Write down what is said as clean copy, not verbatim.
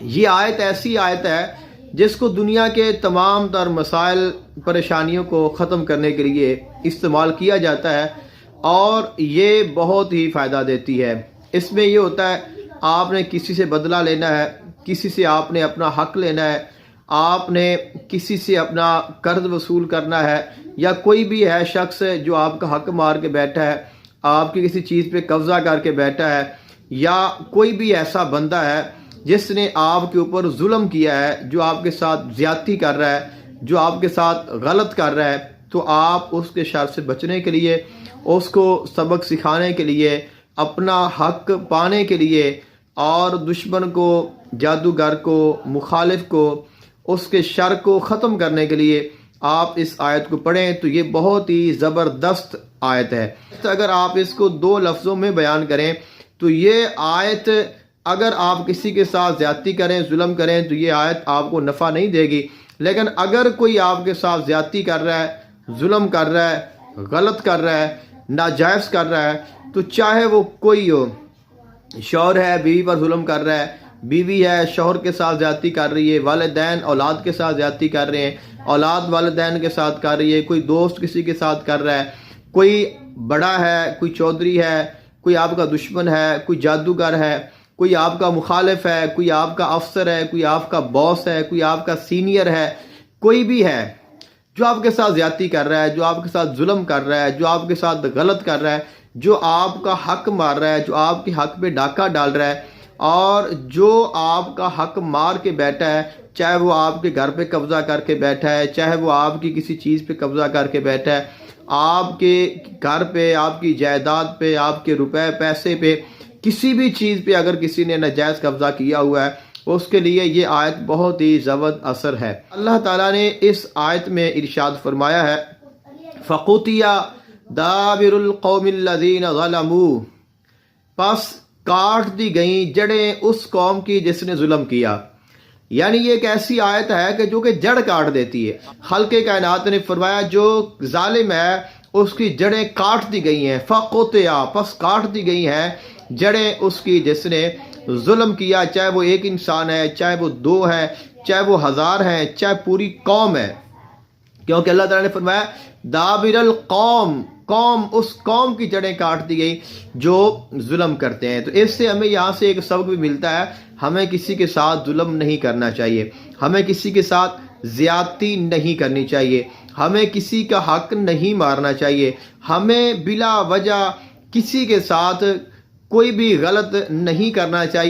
یہ آیت ایسی آیت ہے جس کو دنیا کے تمام تر مسائل پریشانیوں کو ختم کرنے کے لیے استعمال کیا جاتا ہے، اور یہ بہت ہی فائدہ دیتی ہے۔ اس میں یہ ہوتا ہے آپ نے کسی سے بدلہ لینا ہے، کسی سے آپ نے اپنا حق لینا ہے، آپ نے کسی سے اپنا قرض وصول کرنا ہے، یا کوئی بھی ہے شخص جو آپ کا حق مار کے بیٹھا ہے، آپ کی کسی چیز پہ قبضہ کر کے بیٹھا ہے، یا کوئی بھی ایسا بندہ ہے جس نے آپ کے اوپر ظلم کیا ہے، جو آپ کے ساتھ زیادتی کر رہا ہے، جو آپ کے ساتھ غلط کر رہا ہے، تو آپ اس کے شر سے بچنے کے لیے، اس کو سبق سکھانے کے لیے، اپنا حق پانے کے لیے، اور دشمن کو، جادوگر کو، مخالف کو، اس کے شر کو ختم کرنے کے لیے آپ اس آیت کو پڑھیں تو یہ بہت ہی زبردست آیت ہے۔ اگر آپ اس کو 2 لفظوں میں بیان کریں تو یہ آیت، اگر آپ کسی کے ساتھ زیادتی کریں، ظلم کریں، تو یہ آیت آپ کو نفع نہیں دے گی، لیکن اگر کوئی آپ کے ساتھ زیادتی کر رہا ہے، ظلم کر رہا ہے، غلط کر رہا ہے، ناجائز کر رہا ہے، تو چاہے وہ کوئی ہو، شوہر ہے بیوی پر ظلم کر رہا ہے، بیوی ہے شوہر کے ساتھ زیادتی کر رہی ہے، والدین اولاد کے ساتھ زیادتی کر رہے ہیں، اولاد والدین کے ساتھ کر رہی ہے، کوئی دوست کسی کے ساتھ کر رہا ہے، کوئی بڑا ہے، کوئی چودھری ہے، کوئی آپ کا دشمن ہے، کوئی جادوگر ہے، کوئی آپ کا مخالف ہے، کوئی آپ کا افسر ہے، کوئی آپ کا باس ہے، کوئی آپ کا سینئر ہے، کوئی بھی ہے جو آپ کے ساتھ زیادتی کر رہا ہے، جو آپ کے ساتھ ظلم کر رہا ہے، جو آپ کے ساتھ غلط کر رہا ہے، جو آپ کا حق مار رہا ہے، جو آپ کے حق پہ ڈاکہ ڈال رہا ہے، اور جو آپ کا حق مار کے بیٹھا ہے، چاہے وہ آپ کے گھر پہ قبضہ کر کے بیٹھا ہے، چاہے وہ آپ کی کسی چیز پہ قبضہ کر کے بیٹھا ہے، آپ کے گھر پہ، آپ کی جائیداد پہ، آپ کے روپے پیسے پہ، کسی بھی چیز پہ اگر کسی نے ناجائز قبضہ کیا ہوا ہے، اس کے لیے یہ آیت بہت ہی زبردست اثر ہے۔ اللہ تعالیٰ نے اس آیت میں ارشاد فرمایا ہے فَقُطِعَ دَابِرُ الْقَوْمِ الَّذِينَ ظَلَمُوا، پس کاٹ دی گئیں جڑیں اس قوم کی جس نے ظلم کیا۔ یعنی یہ ایک ایسی آیت ہے کہ جو کہ جڑ کاٹ دیتی ہے۔ خالق کائنات نے فرمایا جو ظالم ہے اس کی جڑیں کاٹ دی گئی ہیں، فَقُطِعَ، پس کاٹ دی گئی ہیں جڑیں اس کی جس نے ظلم کیا، چاہے وہ ایک انسان ہے، چاہے وہ 2 ہے، چاہے وہ 1000 ہیں، چاہے پوری قوم ہے، کیونکہ اللہ تعالیٰ نے فرمایا دابر القوم، قوم، اس قوم کی جڑیں کاٹ دی گئی جو ظلم کرتے ہیں۔ تو اس سے ہمیں یہاں سے ایک سبق بھی ملتا ہے، ہمیں کسی کے ساتھ ظلم نہیں کرنا چاہیے، ہمیں کسی کے ساتھ زیادتی نہیں کرنی چاہیے، ہمیں کسی کا حق نہیں مارنا چاہیے، ہمیں بلا وجہ کسی کے ساتھ کوئی بھی غلط نہیں کرنا چاہیے۔